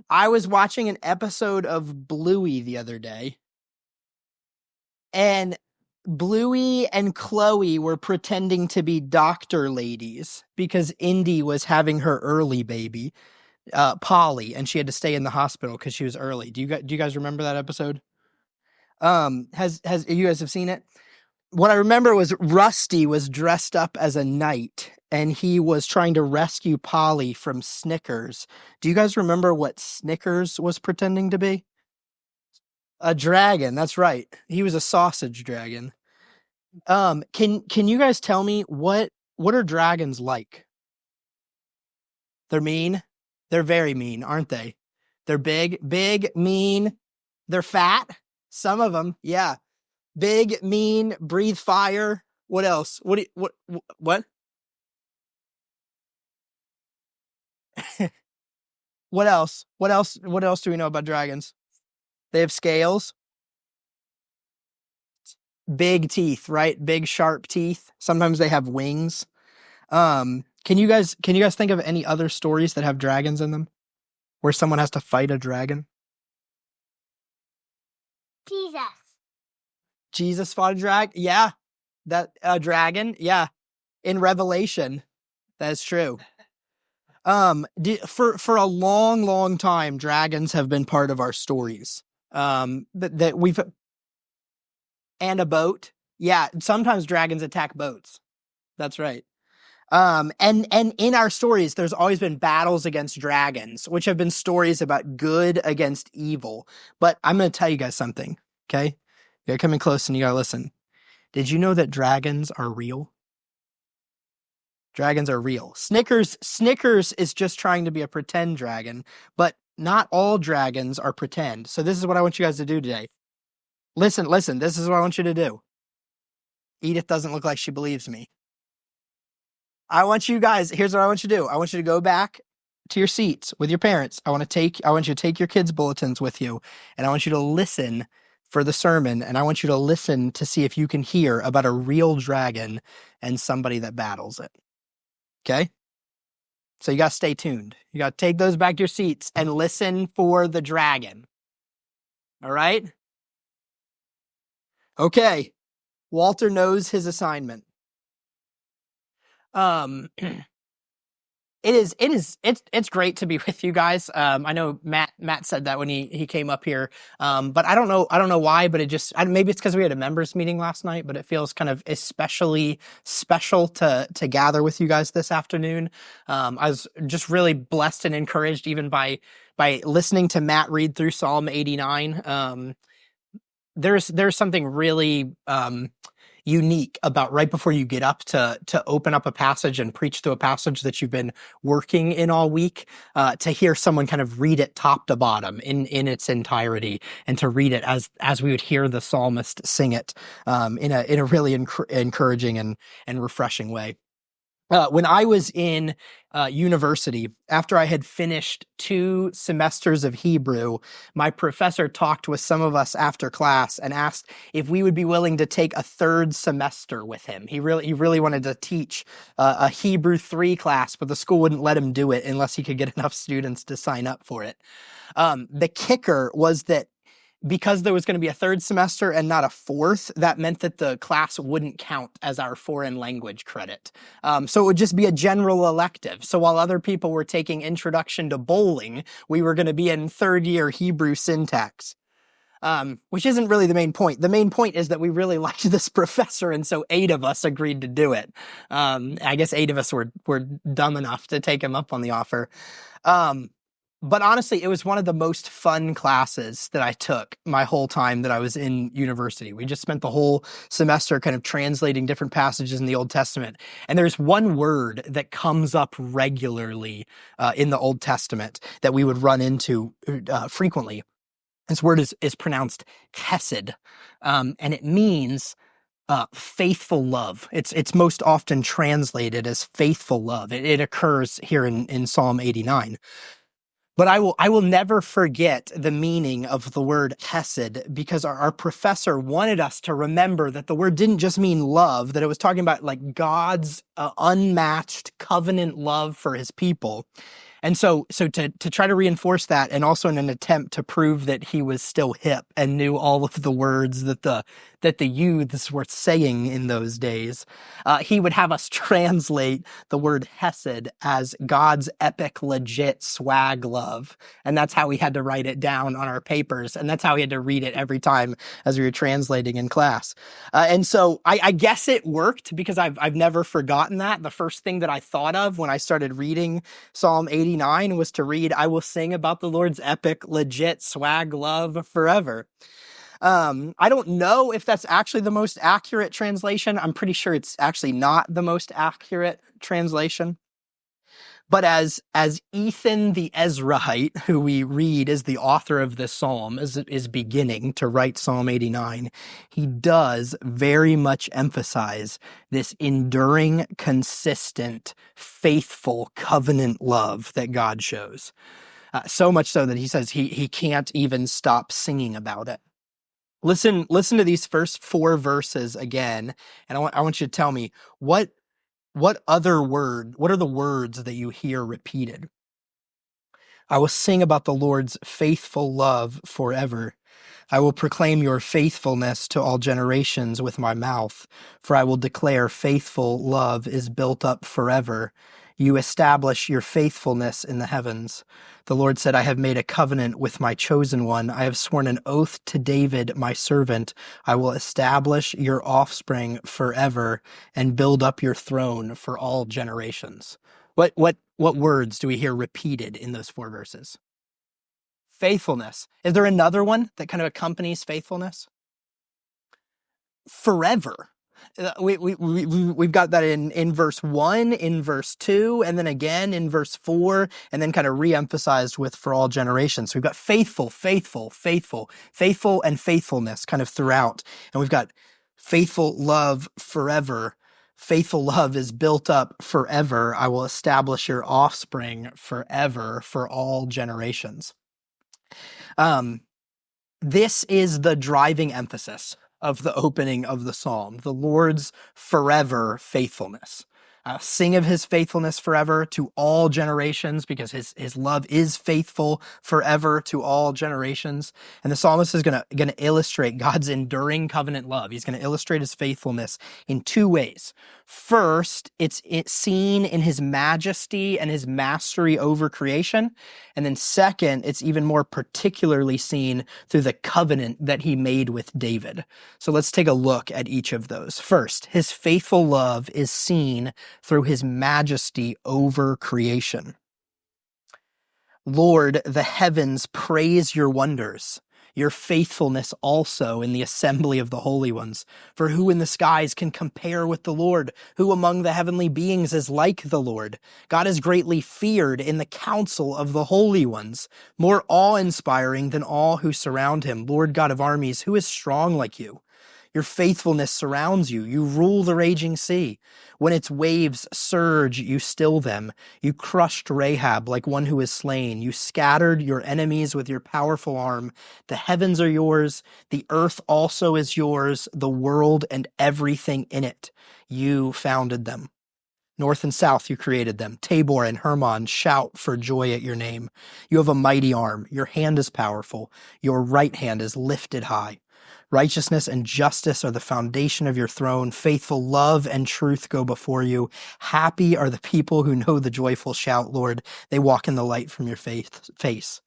I was watching an episode of Bluey the other day, and Bluey and Chloe were pretending to be doctor ladies because Indy was having her early baby, Polly, and she had to stay in the hospital because she was early. Do you guys remember that episode? Has you guys have seen it? What I remember was Rusty was dressed up as a knight and he was trying to rescue Polly from Snickers. Do you guys remember what Snickers was pretending to be? A dragon. That's right. He was a sausage dragon. Can you guys tell me what are dragons like? They're mean. They're very mean, aren't they? They're big, mean. They're fat. Some of them, yeah. Big, mean, breathe fire. What else? What? What else? What else do we know about dragons? They have scales, big teeth, right? Big sharp teeth. Sometimes they have wings. Can you guys think of any other stories that have dragons in them? Where someone has to fight a dragon? Jesus fought a dragon? Yeah. That a dragon? Yeah. In Revelation. That's true. For a long time, dragons have been part of our stories. That we've, and a boat. Yeah, sometimes dragons attack boats. That's right. And in our stories, there's always been battles against dragons, which have been stories about good against evil. But I'm going to tell you guys something, okay? You're coming close and you got to listen. Did you know that dragons are real? Dragons are real. Snickers is just trying to be a pretend dragon, but not all dragons are pretend. So this is what I want you guys to do today. Listen, this is what I want you to do. Edith doesn't look like she believes me. Here's what I want you to do. I want you to go back to your seats with your parents. I want you to take your kids' bulletins with you, and I want you to listen for the sermon, and I want you to listen to see if you can hear about a real dragon and somebody that battles it. Okay? So you got to stay tuned. You got to take those back to your seats and listen for the dragon. All right? Okay. Walter knows his assignment. It's great to be with you guys. I know Matt said that when he came up here. But I don't know why, but maybe it's because we had a members meeting last night, but it feels kind of especially special to gather with you guys this afternoon. I was just really blessed and encouraged even by listening to Matt read through Psalm 89. There's something really, unique about right before you get up to open up a passage and preach through a passage that you've been working in all week, to hear someone kind of read it top to bottom in its entirety, and to read it as we would hear the psalmist sing it, in a really encouraging and refreshing way. When I was in university, after I had finished 2 semesters of Hebrew, my professor talked with some of us after class and asked if we would be willing to take a 3rd semester with him. He really wanted to teach a Hebrew 3 class, but the school wouldn't let him do it unless he could get enough students to sign up for it. The kicker was that because there was going to be a 3rd semester and not a 4th, that meant that the class wouldn't count as our foreign language credit. So it would just be a general elective. So while other people were taking Introduction to Bowling, we were going to be in 3rd year Hebrew syntax. Which isn't really the main point. The main point is that we really liked this professor, and so 8 of us agreed to do it. I guess 8 of us were dumb enough to take him up on the offer. But honestly, it was one of the most fun classes that I took my whole time that I was in university. We just spent the whole semester kind of translating different passages in the Old Testament. And there's one word that comes up regularly in the Old Testament that we would run into frequently. This word is pronounced chesed, and it means faithful love. It's most often translated as faithful love. It occurs here in Psalm 89. But I will never forget the meaning of the word chesed, because our professor wanted us to remember that the word didn't just mean love, that it was talking about like God's unmatched covenant love for his people. And so to try to reinforce that, and also in an attempt to prove that he was still hip and knew all of the words that the youths were saying in those days, he would have us translate the word hesed as God's epic, legit swag love. And that's how we had to write it down on our papers. And that's how we had to read it every time as we were translating in class. And so I guess it worked, because I've never forgotten that. The first thing that I thought of when I started reading Psalm 89 was to read, "I will sing about the Lord's epic, legit swag love forever." I don't know if that's actually the most accurate translation. I'm pretty sure it's actually not the most accurate translation. But as Ethan the Ezrahite, who we read is the author of this psalm, is beginning to write Psalm 89, he does very much emphasize this enduring, consistent, faithful covenant love that God shows. So much so that he says he can't even stop singing about it. Listen to these first 4 verses again, and I want you to tell me what are the words that you hear repeated? "I will sing about the Lord's faithful love forever. I will proclaim your faithfulness to all generations with my mouth, for I will declare faithful love is built up forever. You establish your faithfulness in the heavens. The Lord said, I have made a covenant with my chosen one. I have sworn an oath to David, my servant. I will establish your offspring forever and build up your throne for all generations." What words do we hear repeated in those 4 verses? Faithfulness. Is there another one that kind of accompanies faithfulness? Forever. We've got that in verse 1, in verse 2, and then again in verse 4, and then kind of re-emphasized with for all generations. So we've got faithful, and faithfulness kind of throughout. And we've got faithful love forever. Faithful love is built up forever. I will establish your offspring forever for all generations. This is the driving emphasis of the opening of the psalm, the Lord's forever faithfulness. Sing of his faithfulness forever to all generations, because his love is faithful forever to all generations. And the psalmist is going to illustrate God's enduring covenant love. He's going to illustrate his faithfulness in 2 ways. First, it's seen in his majesty and his mastery over creation. And then second, it's even more particularly seen through the covenant that he made with David. So let's take a look at each of those. First, his faithful love is seen through his majesty over creation. Lord, the heavens praise your wonders, your faithfulness also in the assembly of the holy ones. For who in the skies can compare with the Lord? Who among the heavenly beings is like the Lord? God is greatly feared in the council of the holy ones, more awe-inspiring than all who surround him. Lord God of armies, who is strong like you? Your faithfulness surrounds you. You rule the raging sea. When its waves surge, you still them. You crushed Rahab like one who is slain. You scattered your enemies with your powerful arm. The heavens are yours. The earth also is yours, the world and everything in it. You founded them. North and south you created them. Tabor and Hermon shout for joy at your name. You have a mighty arm. Your hand is powerful. Your right hand is lifted high. Righteousness and justice are the foundation of your throne. Faithful love and truth go before you. Happy are the people who know the joyful shout, Lord. They walk in the light from your face.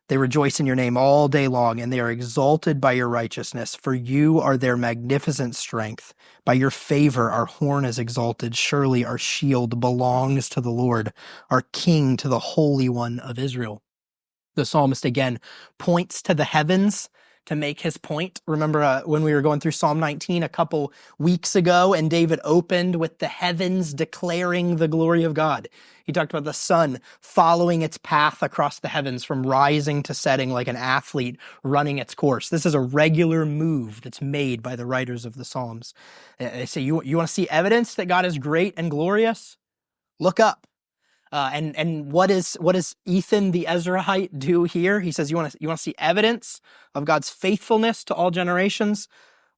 They rejoice in your name all day long, and they are exalted by your righteousness, for you are their magnificent strength. By your favor our horn is exalted. Surely our shield belongs to the Lord, our King, to the Holy One of Israel. The psalmist again points to the heavens to make his point. Remember when we were going through Psalm 19 a couple weeks ago, and David opened with the heavens declaring the glory of God. He talked about the sun following its path across the heavens from rising to setting like an athlete running its course. This is a regular move that's made by the writers of the Psalms. They say, you want to see evidence that God is great and glorious? Look up. And what does Ethan the Ezrahite do here? He says, you want to see evidence of God's faithfulness to all generations?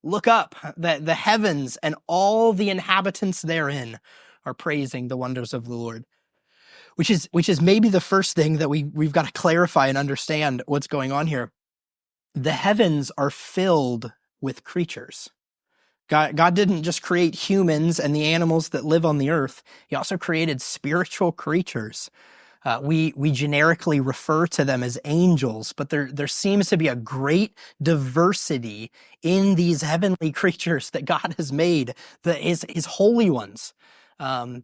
Look up. The heavens and all the inhabitants therein are praising the wonders of the Lord. which is maybe the first thing that we've got to clarify and understand what's going on here. The heavens are filled with creatures. God didn't just create humans and the animals that live on the earth. He also created spiritual creatures. We generically refer to them as angels, but there seems to be a great diversity in these heavenly creatures that God has made, his holy ones.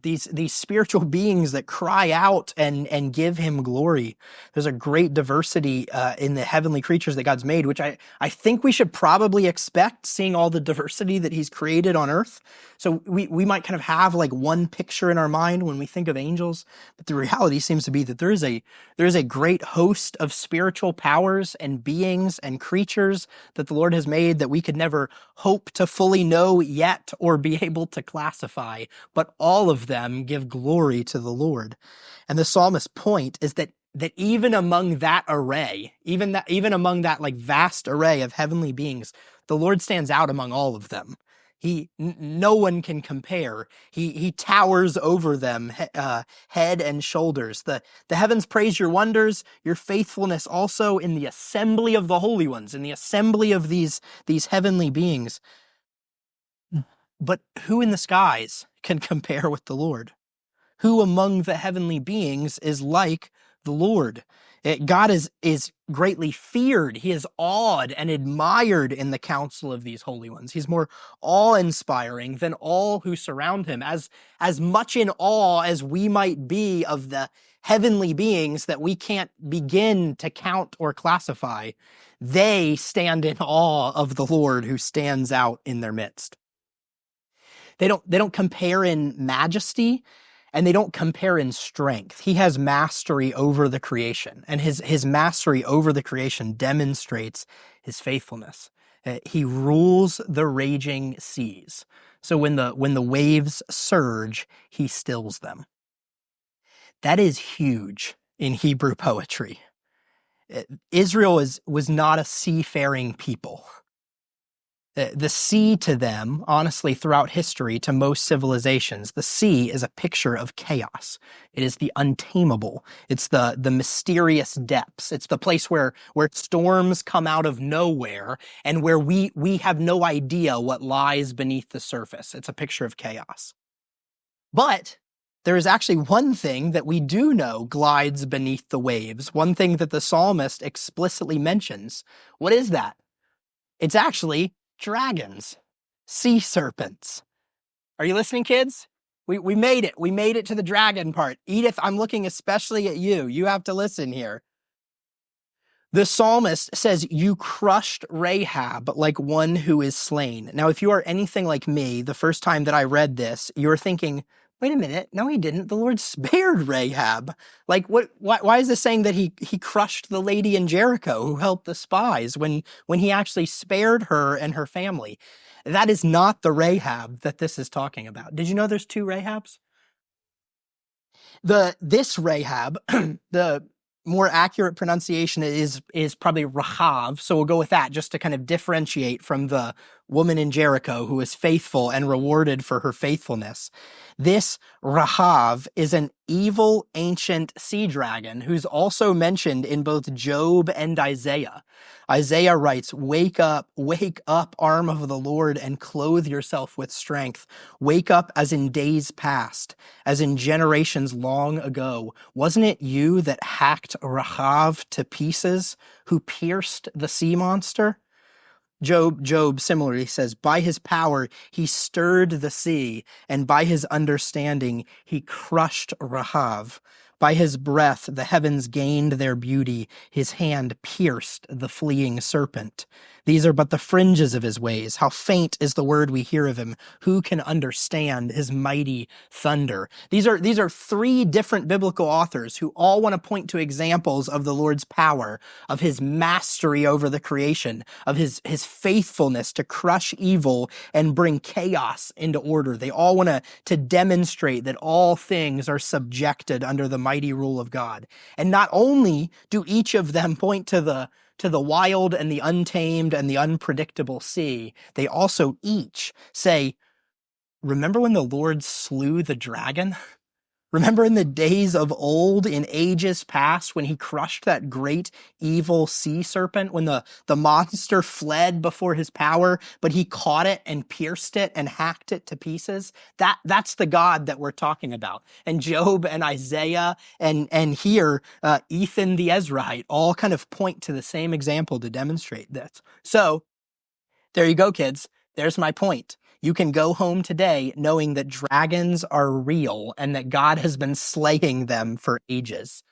These spiritual beings that cry out and give him glory. There's a great diversity in the heavenly creatures that God's made, which I think we should probably expect, seeing all the diversity that he's created on earth. So we might kind of have like one picture in our mind when we think of angels, but the reality seems to be that there is a great host of spiritual powers and beings and creatures that the Lord has made that we could never hope to fully know yet or be able to classify, but all of them give glory to the Lord. And the psalmist's point is that even among that array, even among that like vast array of heavenly beings, the Lord stands out among all of them. No one can compare. He towers over them, head and shoulders. The heavens praise your wonders, your faithfulness also in the assembly of the holy ones, in the assembly of these heavenly beings. But who in the skies can compare with the Lord? Who among the heavenly beings is like the Lord? God is greatly feared. He is awed and admired in the council of these holy ones. He's more awe-inspiring than all who surround him. As much in awe as we might be of the heavenly beings that we can't begin to count or classify, they stand in awe of the Lord who stands out in their midst. They don't compare in majesty, and they don't compare in strength. He has mastery over the creation, and his mastery over the creation demonstrates his faithfulness. He rules the raging seas. So when the waves surge, he stills them. That is huge in Hebrew poetry. Israel was not a seafaring people. The sea to them, honestly, throughout history, to most civilizations, the sea is a picture of chaos. It is the untamable. It's the mysterious depths. It's the place where storms come out of nowhere and where we have no idea what lies beneath the surface. It's a picture of chaos. But there is actually one thing that we do know glides beneath the waves, one thing that the psalmist explicitly mentions. What is that? It's actually dragons, sea serpents. Are you listening, kids? We made it. We made it to the dragon part. Edith, I'm looking especially at you. You have to listen here. The psalmist says, "You crushed Rahab like one who is slain." Now, if you are anything like me, the first time that I read this, you're thinking, wait a minute, no, he didn't. The Lord spared Rahab. Like, why is this saying that he crushed the lady in Jericho who helped the spies when he actually spared her and her family? That is not the Rahab that this is talking about. Did you know there's two Rahabs? This Rahab, the more accurate pronunciation is probably Rahav, so we'll go with that just to kind of differentiate from the woman in Jericho who is faithful and rewarded for her faithfulness. This Rahav is an evil ancient sea dragon who's also mentioned in both Job and Isaiah. Isaiah writes, wake up, arm of the Lord, and clothe yourself with strength. Wake up as in days past, as in generations long ago. Wasn't it you that hacked Rahav to pieces, who pierced the sea monster? Job similarly says, by his power he stirred the sea, and by his understanding he crushed Rahav. By his breath the heavens gained their beauty, his hand pierced the fleeing serpent. These are but the fringes of his ways. How faint is the word we hear of him. Who can understand his mighty thunder? These are three different biblical authors who all want to point to examples of the Lord's power, of his mastery over the creation, of his faithfulness to crush evil and bring chaos into order. They all want to demonstrate that all things are subjected under the mighty rule of God. And not only do each of them point to the wild and the untamed and the unpredictable sea, they also each say, remember when the Lord slew the dragon? Remember in the days of old, in ages past, when he crushed that great evil sea serpent, when the monster fled before his power, but he caught it and pierced it and hacked it to pieces? That's the God that we're talking about. And Job and Isaiah and here, Ethan the Ezrahite all kind of point to the same example to demonstrate this. So there you go, kids. There's my point. You can go home today knowing that dragons are real and that God has been slaying them for ages.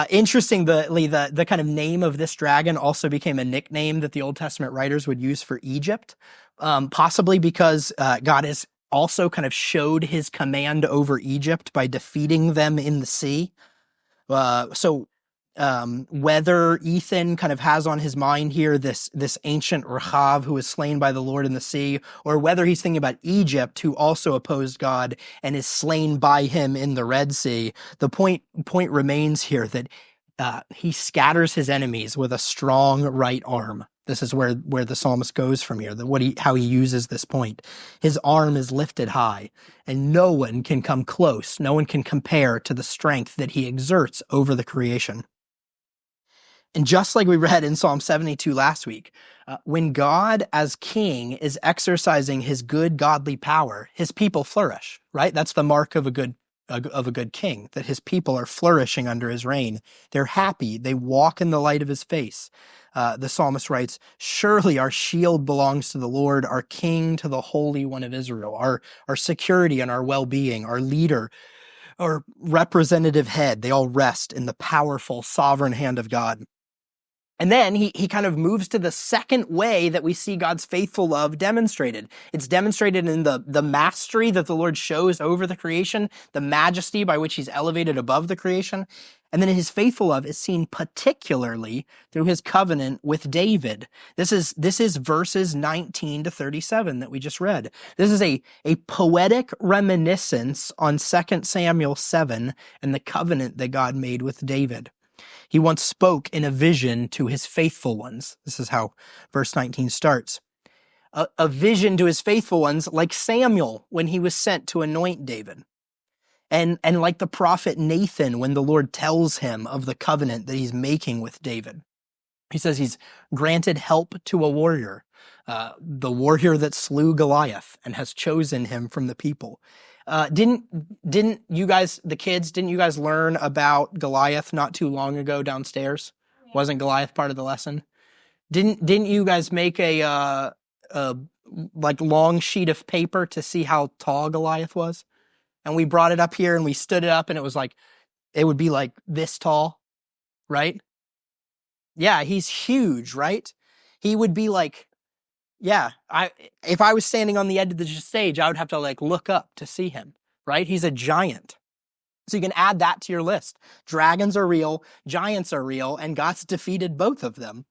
Interestingly, the kind of name of this dragon also became a nickname that the Old Testament writers would use for Egypt, possibly because God has also kind of showed his command over Egypt by defeating them in the sea. Whether Ethan kind of has on his mind here this ancient Rahav who was slain by the Lord in the sea, or whether he's thinking about Egypt who also opposed God and is slain by him in the Red Sea, the point remains here that he scatters his enemies with a strong right arm. This is where the psalmist goes from here, how he uses this point. His arm is lifted high, and no one can come close, no one can compare to the strength that he exerts over the creation. And just like we read in Psalm 72 last week, when God as king is exercising his good godly power, his people flourish, right? That's the mark of a good king, that his people are flourishing under his reign. They're happy. They walk in the light of his face. The psalmist writes, "Surely our shield belongs to the Lord, our king to the Holy One of Israel." Our security and our well-being, our leader, our representative head, they all rest in the powerful sovereign hand of God. And then he kind of moves to the second way that we see God's faithful love demonstrated. It's demonstrated in the mastery that the Lord shows over the creation, the majesty by which he's elevated above the creation. And then his faithful love is seen particularly through his covenant with David. This is verses 19 to 37 that we just read. This is a poetic reminiscence on 2 Samuel 7 and the covenant that God made with David. He once spoke in a vision to his faithful ones. This is how verse 19 starts. A vision to his faithful ones, like Samuel when he was sent to anoint David. And like the prophet Nathan when the Lord tells him of the covenant that he's making with David. He says he's granted help to a warrior, the warrior that slew Goliath and has chosen him from the people. Didn't you guys, the kids, didn't you guys learn about Goliath not too long ago downstairs? Yeah. Wasn't Goliath part of the lesson? Didn't you guys make a like long sheet of paper to see how tall Goliath was? And we brought it up here and we stood it up and it would be like this tall, right? Yeah, he's huge, right? He would be like, yeah, if I was standing on the edge of the stage, I would have to look up to see him, right? He's a giant. So you can add that to your list. Dragons are real, giants are real, and God's defeated both of them.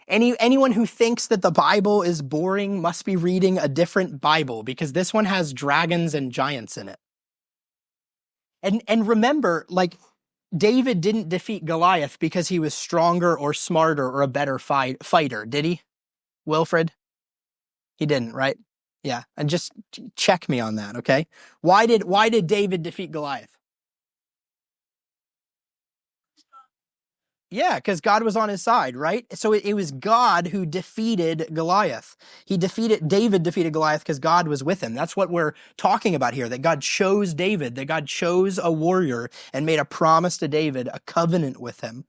Anyone who thinks that the Bible is boring must be reading a different Bible, because this one has dragons and giants in it. And remember, David didn't defeat Goliath because he was stronger or smarter or a better fighter, did he? Wilfred? He didn't, right? Yeah, and just check me on that, okay? Why did David defeat Goliath? Yeah, because God was on his side, right? So it was God who defeated Goliath. David defeated Goliath because God was with him. That's what we're talking about here, that God chose David, that God chose a warrior and made a promise to David, a covenant with him.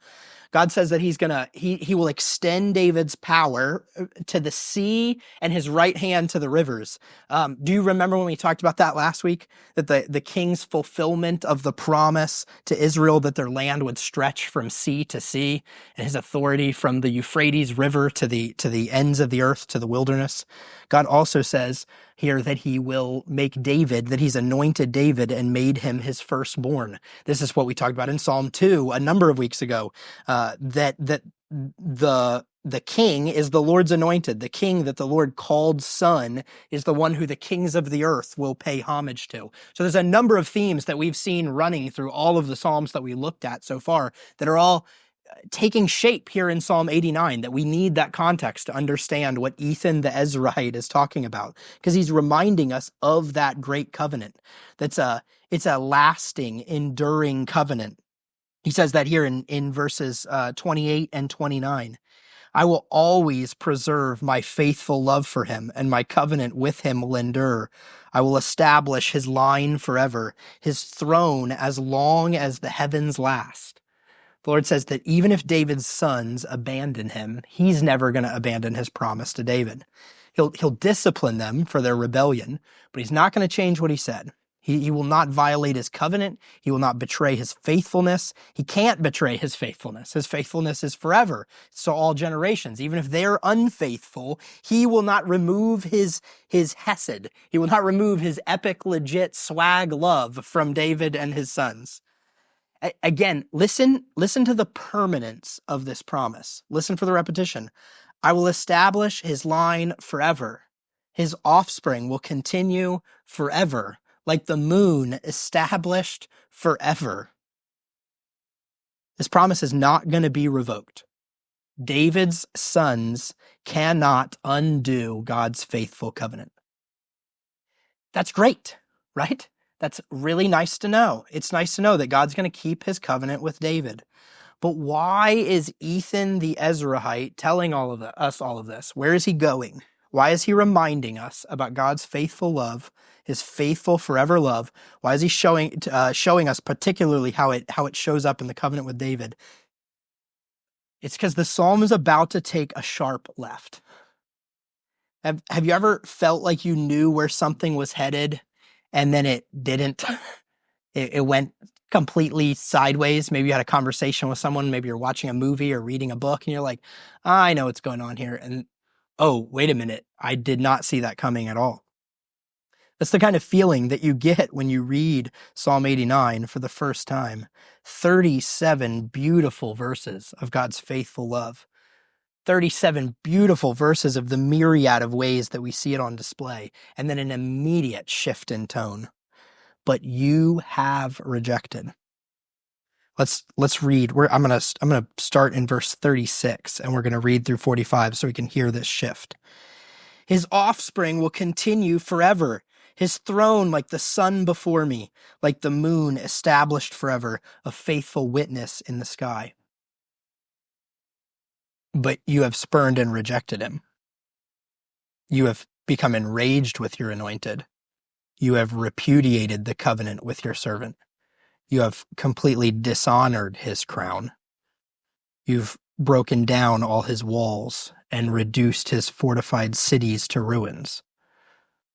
God says that he will extend David's power to the sea and his right hand to the rivers. Do you remember when we talked about that last week? That the king's fulfillment of the promise to Israel that their land would stretch from sea to sea, and his authority from the Euphrates River to the ends of the earth, to the wilderness. God also says here that he will make David, that he's anointed David and made him his firstborn. This is what we talked about in Psalm 2 a number of weeks ago, that the king is the Lord's anointed. The king that the Lord called son is the one who the kings of the earth will pay homage to. So there's a number of themes that we've seen running through all of the Psalms that we looked at so far that are all taking shape here in Psalm 89, that we need that context to understand what Ethan the Ezrahite is talking about, because he's reminding us of that great covenant. It's a lasting, enduring covenant. He says that here in verses 28 and 29. I will always preserve my faithful love for him, and my covenant with him will endure. I will establish his line forever, his throne as long as the heavens last. The Lord says that even if David's sons abandon him, he's never going to abandon his promise to David. He'll discipline them for their rebellion, but he's not going to change what he said. He will not violate his covenant. He will not betray his faithfulness. He can't betray his faithfulness. His faithfulness is forever. So all generations, even if they're unfaithful, he will not remove his hesed. He will not remove his epic, legit swag love from David and his sons. Again, listen to the permanence of this promise. Listen for the repetition. I will establish his line forever. His offspring will continue forever, like the moon established forever. This promise is not going to be revoked. David's sons cannot undo God's faithful covenant. That's great, right? That's really nice to know. It's nice to know that God's going to keep his covenant with David. But why is Ethan the Ezrahite telling us all of this? Where is he going? Why is he reminding us about God's faithful love, his faithful forever love? Why is he showing us particularly how it shows up in the covenant with David? It's because the psalm is about to take a sharp left. Have you ever felt like you knew where something was headed and then it didn't? It went completely sideways. Maybe you had a conversation with someone, maybe you're watching a movie or reading a book and you're like, I know what's going on here. And oh, wait a minute, I did not see that coming at all. That's the kind of feeling that you get when you read Psalm 89 for the first time. 37 beautiful verses of God's faithful love. 37 beautiful verses of the myriad of ways that we see it on display, and then an immediate shift in tone. But you have rejected. Let's read. I'm gonna start in verse 36, and we're gonna read through 45 so we can hear this shift. His offspring will continue forever. His throne like the sun before me, like the moon established forever, a faithful witness in the sky. But you have spurned and rejected him. You have become enraged with your anointed. You have repudiated the covenant with your servant. You have completely dishonored his crown. You've broken down all his walls and reduced his fortified cities to ruins.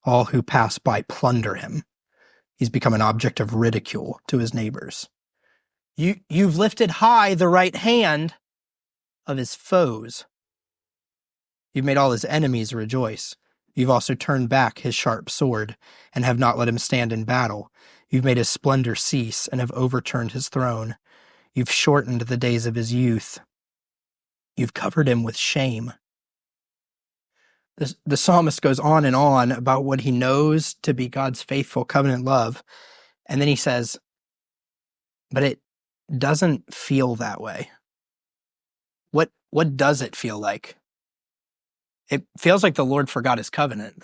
All who pass by plunder him. He's become an object of ridicule to his neighbors. You've lifted high the right hand of his foes. You've made all his enemies rejoice. You've also turned back his sharp sword and have not let him stand in battle. You've made his splendor cease and have overturned his throne. You've shortened the days of his youth. You've covered him with shame. The psalmist goes on and on about what he knows to be God's faithful covenant love. And then he says, but it doesn't feel that way. What does it feel like? It feels like the Lord forgot his covenant.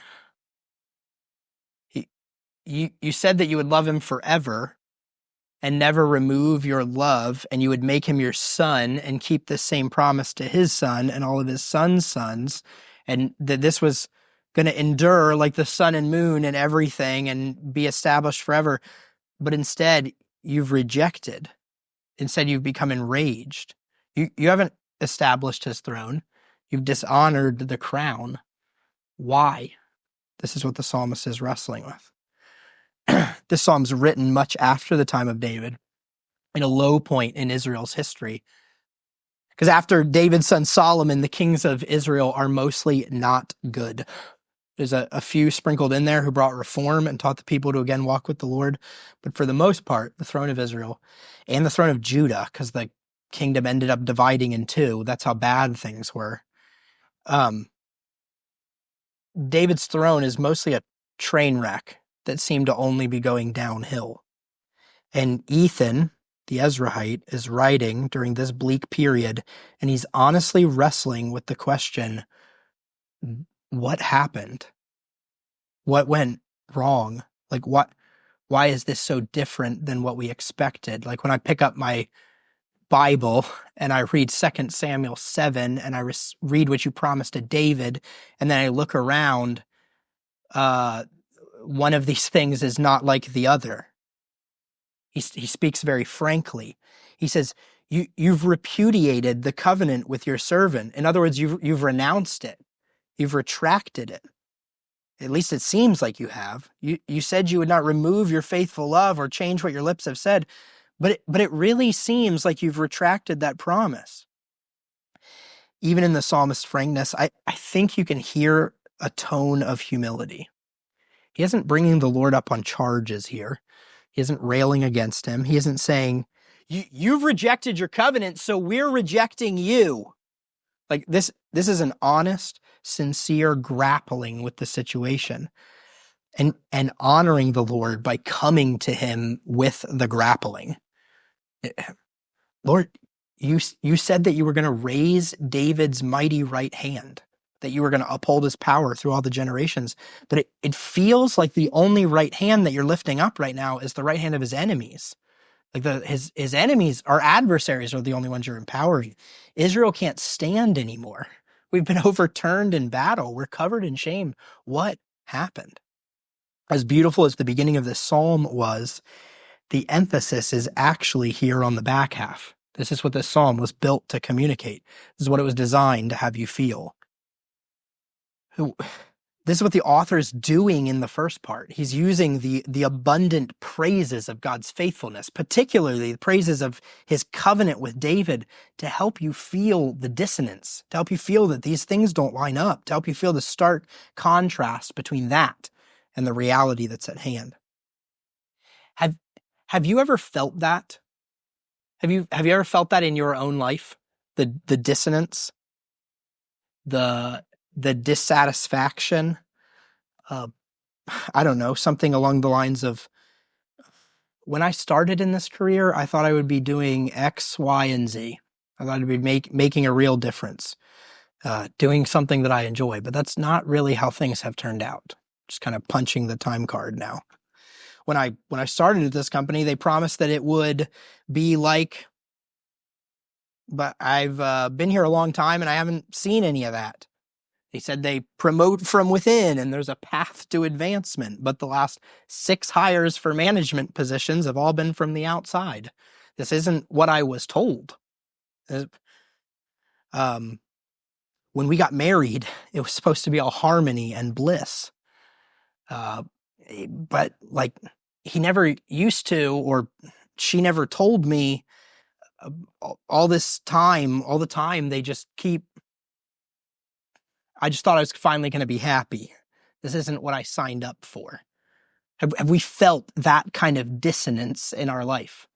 You said that you would love him forever and never remove your love, and you would make him your son and keep the same promise to his son and all of his son's sons, and that this was going to endure like the sun and moon and everything and be established forever. But instead, you've rejected. Instead, you've become enraged. You haven't established his throne. You've dishonored the crown. Why? This is what the psalmist is wrestling with. This psalm's written much after the time of David, in a low point in Israel's history. Because after David's son Solomon, the kings of Israel are mostly not good. There's a few sprinkled in there who brought reform and taught the people to again walk with the Lord. But for the most part, the throne of Israel and the throne of Judah, because the kingdom ended up dividing in two, that's how bad things were. David's throne is mostly a train wreck that seemed to only be going downhill. And Ethan, the Ezrahite, is writing during this bleak period, and he's honestly wrestling with the question, what happened? What went wrong? Like, why is this so different than what we expected? Like when I pick up my Bible and I read 2 Samuel 7 and I read what you promised to David, and then I look around, one of these things is not like the other. He speaks very frankly. He says, you've repudiated the covenant with your servant. In other words, you've renounced it. You've retracted it. At least it seems like you have. You said you would not remove your faithful love or change what your lips have said, but it really seems like you've retracted that promise. Even in the psalmist's frankness, I think you can hear a tone of humility. He isn't bringing the Lord up on charges here. He isn't railing against him. He isn't saying, you've rejected your covenant, so we're rejecting you. Like this is an honest, sincere grappling with the situation and honoring the Lord by coming to him with the grappling. Lord, you said that you were going to raise David's mighty right hand, that you were going to uphold his power through all the generations. But it feels like the only right hand that you're lifting up right now is the right hand of his enemies. Like his enemies, our adversaries, are the only ones you're empowering. Israel can't stand anymore. We've been overturned in battle. We're covered in shame. What happened? As beautiful as the beginning of this psalm was, the emphasis is actually here on the back half. This is what this psalm was built to communicate. This is what it was designed to have you feel. This is what the author is doing in the first part. He's using the abundant praises of God's faithfulness, particularly the praises of his covenant with David, to help you feel the dissonance, to help you feel that these things don't line up, to help you feel the stark contrast between that and the reality that's at hand. Have you ever felt that? Have you ever felt that in your own life? The dissonance, the dissatisfaction, I don't know, something along the lines of, when I started in this career, I thought I would be doing X, Y, and Z. I thought I'd be making a real difference, doing something that I enjoy, but that's not really how things have turned out. Just kind of punching the time card now. When I started at this company, they promised that it would be like, but I've been here a long time and I haven't seen any of that. They said they promote from within and there's a path to advancement, but the last 6 hires for management positions have all been from the outside. This isn't what I was told. When we got married, it was supposed to be all harmony and bliss. But like, he never used to, or she never told me all the time, they just keep, I just thought I was finally going to be happy. This isn't what I signed up for. Have we felt that kind of dissonance in our life?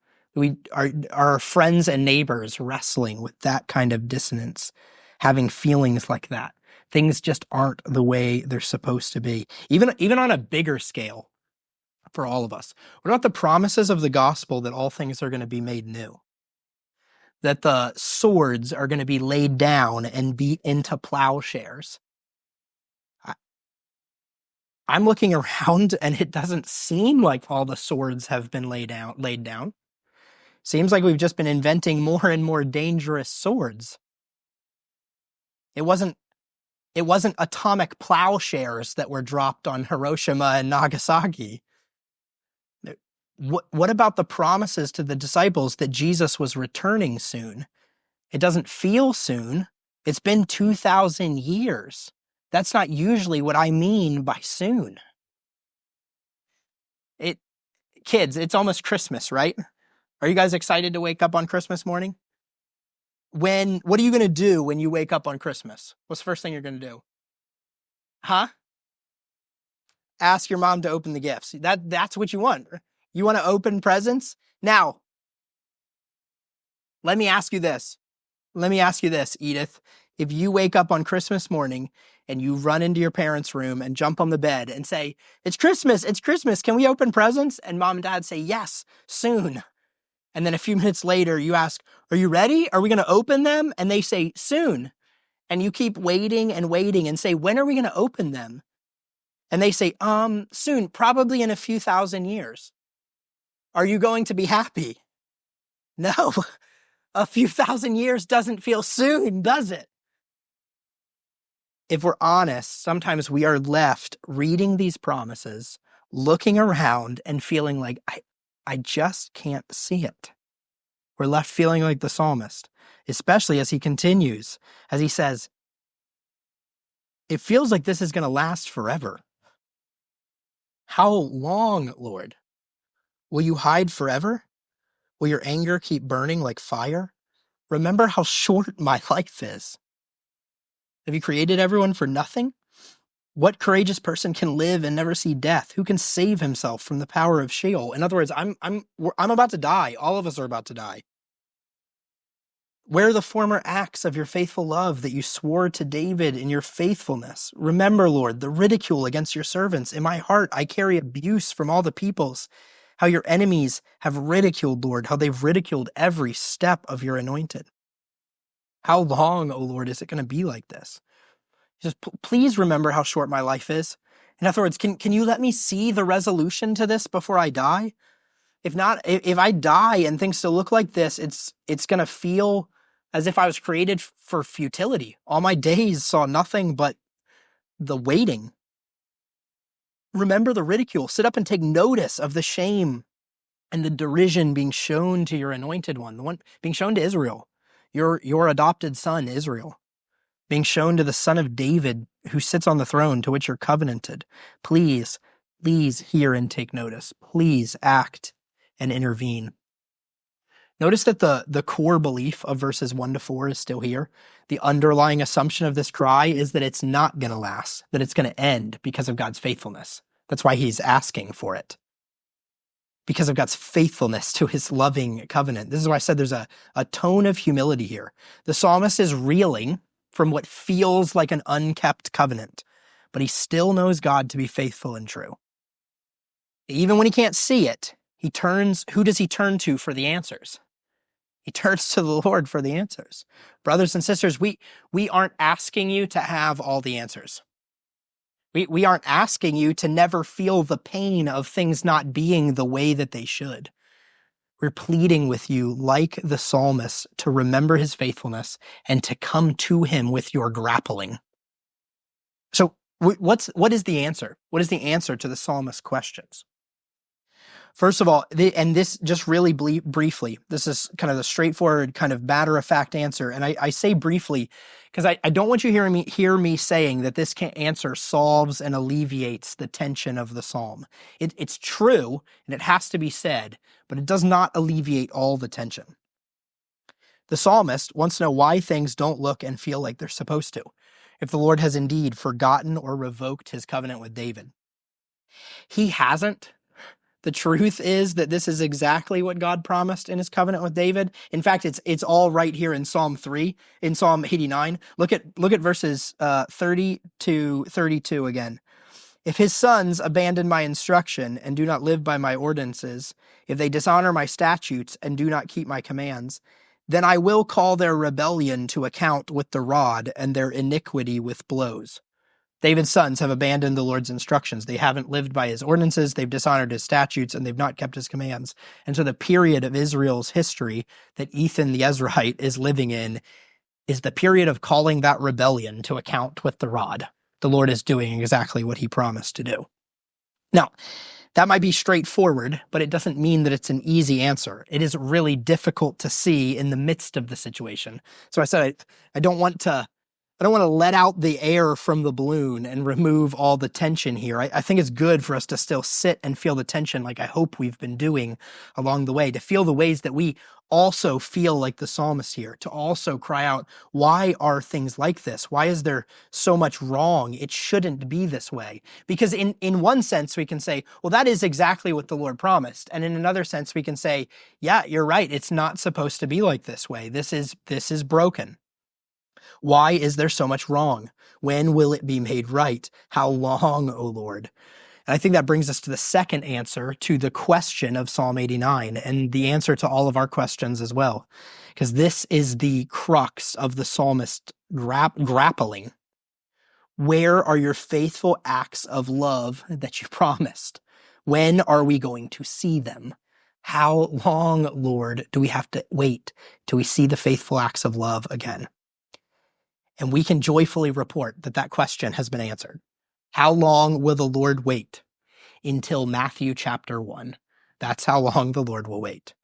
Are our friends and neighbors wrestling with that kind of dissonance, having feelings like that? Things just aren't the way they're supposed to be. Even on a bigger scale for all of us. What about the promises of the gospel that all things are going to be made new? That the swords are going to be laid down and beat into plowshares. I'm looking around and it doesn't seem like all the swords have been laid down. Seems like we've just been inventing more and more dangerous swords. It wasn't atomic plowshares that were dropped on Hiroshima and Nagasaki. What about the promises to the disciples that Jesus was returning soon? It doesn't feel soon. It's been 2,000 years. That's not usually what I mean by soon. Kids, it's almost Christmas, right? Are you guys excited to wake up on Christmas morning? What are you going to do when you wake up on Christmas? What's the first thing you're going to do? Huh? Ask your mom to open the gifts. That's what you want. You want to open presents? Now, let me ask you this, Edith. If you wake up on Christmas morning and you run into your parents' room and jump on the bed and say, it's Christmas, can we open presents? And mom and dad say, yes, soon. And then a few minutes later, you ask, are you ready? Are we going to open them? And they say, soon. And you keep waiting and say, when are we going to open them? And they say, soon, probably in a few thousand years. Are you going to be happy? No, a few thousand years doesn't feel soon, does it? If we're honest, sometimes we are left reading these promises, looking around and feeling like, I just can't see it. We're left feeling like the psalmist, especially as he continues, as he says, it feels like this is going to last forever. How long, Lord? Will you hide forever? Will your anger keep burning like fire? Remember how short my life is. Have you created everyone for nothing? What courageous person can live and never see death? Who can save himself from the power of Sheol? In other words, I'm about to die. All of us are about to die. Where are the former acts of your faithful love that you swore to David in your faithfulness? Remember, Lord, the ridicule against your servants. In my heart, I carry abuse from all the peoples. How your enemies have ridiculed, Lord, how they've ridiculed every step of your anointed. How long, O Lord, is it going to be like this? Just please remember how short my life is. In other words, can you let me see the resolution to this before I die? If not, if I die and things still look like this, it's going to feel as if I was created for futility. All my days saw nothing but the waiting. Remember the ridicule. Sit up and take notice of the shame and the derision being shown to your anointed one, the one being shown to Israel, your adopted son, Israel, being shown to the son of David who sits on the throne to which you're covenanted. Please hear and take notice. Please act and intervene. Notice that the core belief of verses 1-4 is still here. The underlying assumption of this cry is that it's not going to last, that it's going to end because of God's faithfulness. That's why he's asking for it. Because of God's faithfulness to his loving covenant. This is why I said there's a tone of humility here. The psalmist is reeling from what feels like an unkept covenant, but he still knows God to be faithful and true. Even when he can't see it, who does he turn to for the answers? He turns to the Lord for the answers. Brothers and sisters, we aren't asking you to have all the answers. We aren't asking you to never feel the pain of things not being the way that they should. We're pleading with you, like the psalmist, to remember his faithfulness and to come to him with your grappling. So what is the answer? What is the answer to the psalmist's questions? First of all, and this just really briefly, this is kind of the straightforward, kind of matter-of-fact answer. And I say briefly because I don't want you to hear me saying that this answer solves and alleviates the tension of the psalm. It's true, and it has to be said, but it does not alleviate all the tension. The psalmist wants to know why things don't look and feel like they're supposed to, if the Lord has indeed forgotten or revoked his covenant with David. He hasn't. The truth is that this is exactly what God promised in his covenant with David. In fact, it's all right here in Psalm 3, in Psalm 89. Look at verses 30 to 32 again. If his sons abandon my instruction and do not live by my ordinances, if they dishonor my statutes and do not keep my commands, then I will call their rebellion to account with the rod and their iniquity with blows. David's sons have abandoned the Lord's instructions. They haven't lived by his ordinances, they've dishonored his statutes, and they've not kept his commands. And so the period of Israel's history that Ethan the Ezrahite is living in is the period of calling that rebellion to account with the rod. The Lord is doing exactly what he promised to do. Now, that might be straightforward, but it doesn't mean that it's an easy answer. It is really difficult to see in the midst of the situation. So I said I don't want to let out the air from the balloon and remove all the tension here. I think it's good for us to still sit and feel the tension like I hope we've been doing along the way, to feel the ways that we also feel like the psalmist here, to also cry out, why are things like this? Why is there so much wrong? It shouldn't be this way. Because in one sense, we can say, well, that is exactly what the Lord promised. And in another sense, we can say, yeah, you're right. It's not supposed to be like this way. This is broken. Why is there so much wrong? When will it be made right? How long, O Lord? And I think that brings us to the second answer to the question of Psalm 89 and the answer to all of our questions as well, because this is the crux of the psalmist grappling. Where are your faithful acts of love that you promised? When are we going to see them? How long, Lord, do we have to wait till we see the faithful acts of love again? And we can joyfully report that that question has been answered. How long will the Lord wait? Until Matthew chapter 1. That's how long the Lord will wait.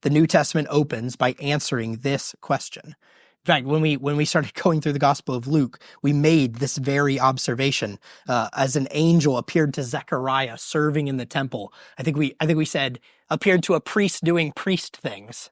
The New Testament opens by answering this question. In fact, when we started going through the Gospel of Luke, we made this very observation as an angel appeared to Zechariah serving in the temple. I think we said appeared to a priest doing priest things.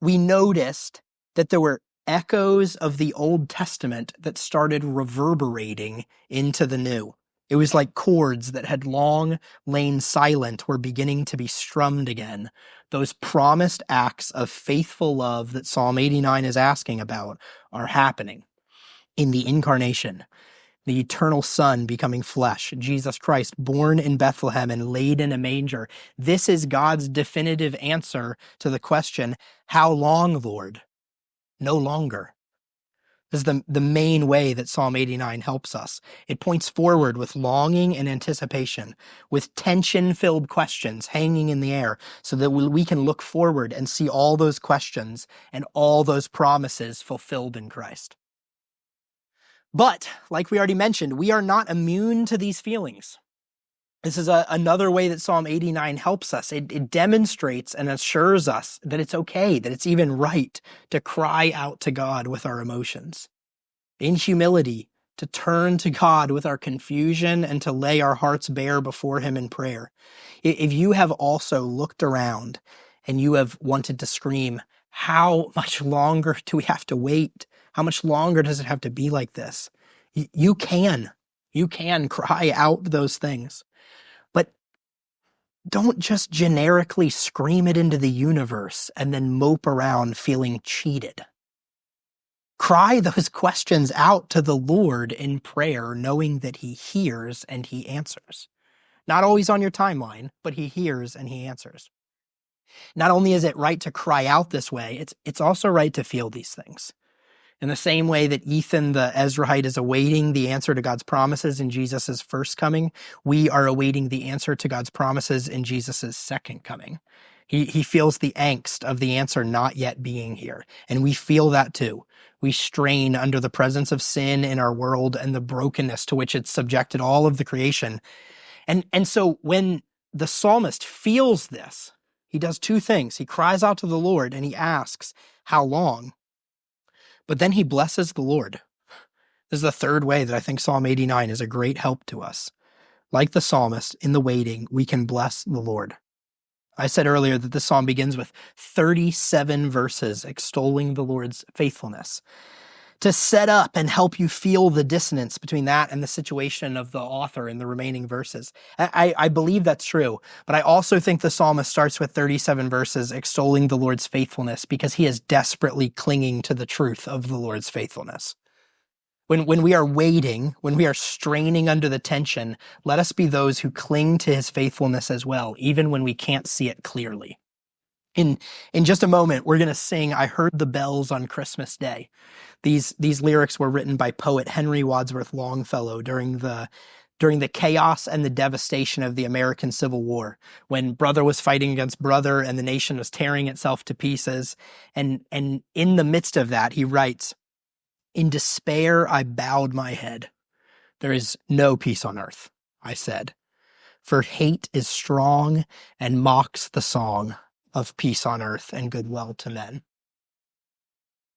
We noticed that there were echoes of the Old Testament that started reverberating into the New. It was like chords that had long lain silent were beginning to be strummed again. Those promised acts of faithful love that Psalm 89 is asking about are happening in the incarnation, the eternal Son becoming flesh, Jesus Christ born in Bethlehem and laid in a manger. This is God's definitive answer to the question, how long, Lord? No longer. This is the main way that Psalm 89 helps us. It points forward with longing and anticipation, with tension-filled questions hanging in the air, so that we can look forward and see all those questions and all those promises fulfilled in Christ. But, like we already mentioned, we are not immune to these feelings. This is another way that Psalm 89 helps us. It demonstrates and assures us that it's okay, that it's even right to cry out to God with our emotions. In humility, to turn to God with our confusion and to lay our hearts bare before Him in prayer. If you have also looked around and you have wanted to scream, how much longer do we have to wait? How much longer does it have to be like this? You can cry out those things. But don't just generically scream it into the universe and then mope around feeling cheated. Cry those questions out to the Lord in prayer, knowing that He hears and He answers. Not always on your timeline, but He hears and He answers. Not only is it right to cry out this way, it's also right to feel these things. In the same way that Ethan the Ezrahite is awaiting the answer to God's promises in Jesus' first coming, we are awaiting the answer to God's promises in Jesus' second coming. He feels the angst of the answer not yet being here, and we feel that too. We strain under the presence of sin in our world and the brokenness to which it's subjected all of the creation. And so when the psalmist feels this, he does two things. He cries out to the Lord and he asks, how long? But then he blesses the Lord. This is the third way that I think Psalm 89 is a great help to us. Like the psalmist, in the waiting, we can bless the Lord. I said earlier that this psalm begins with 37 verses extolling the Lord's faithfulness. To set up and help you feel the dissonance between that and the situation of the author in the remaining verses. I believe that's true, but I also think the psalmist starts with 37 verses extolling the Lord's faithfulness because he is desperately clinging to the truth of the Lord's faithfulness. When we are waiting, when we are straining under the tension, let us be those who cling to His faithfulness as well, even when we can't see it clearly. In just a moment, we're going to sing I Heard the Bells on Christmas Day. These lyrics were written by poet Henry Wadsworth Longfellow during the chaos and the devastation of the American Civil War, when brother was fighting against brother and the nation was tearing itself to pieces. And in the midst of that, he writes, in despair, I bowed my head. There is no peace on earth, I said, for hate is strong and mocks the song of peace on earth and goodwill to men.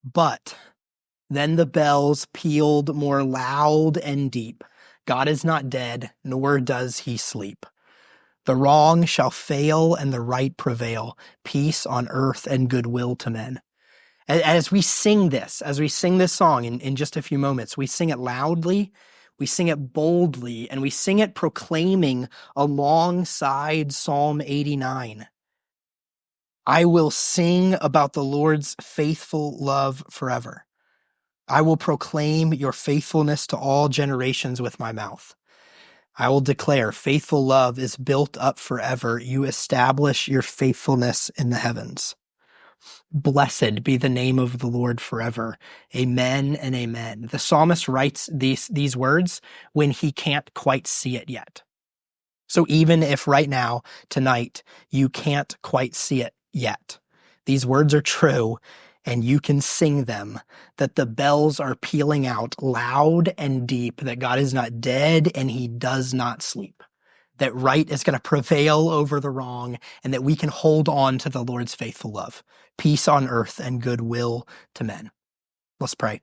But then the bells pealed more loud and deep. God is not dead, nor does He sleep. The wrong shall fail and the right prevail, peace on earth and goodwill to men. As we sing this song in just a few moments, we sing it loudly, we sing it boldly, and we sing it proclaiming alongside Psalm 89. I will sing about the Lord's faithful love forever. I will proclaim your faithfulness to all generations with my mouth. I will declare faithful love is built up forever. You establish your faithfulness in the heavens. Blessed be the name of the Lord forever. Amen and amen. The psalmist writes these words when he can't quite see it yet. So even if right now, tonight, you can't quite see it yet, these words are true and you can sing them, that the bells are pealing out loud and deep, that God is not dead and he does not sleep, that right is going to prevail over the wrong, and that we can hold on to the Lord's faithful love, peace on earth and goodwill to men. Let's pray.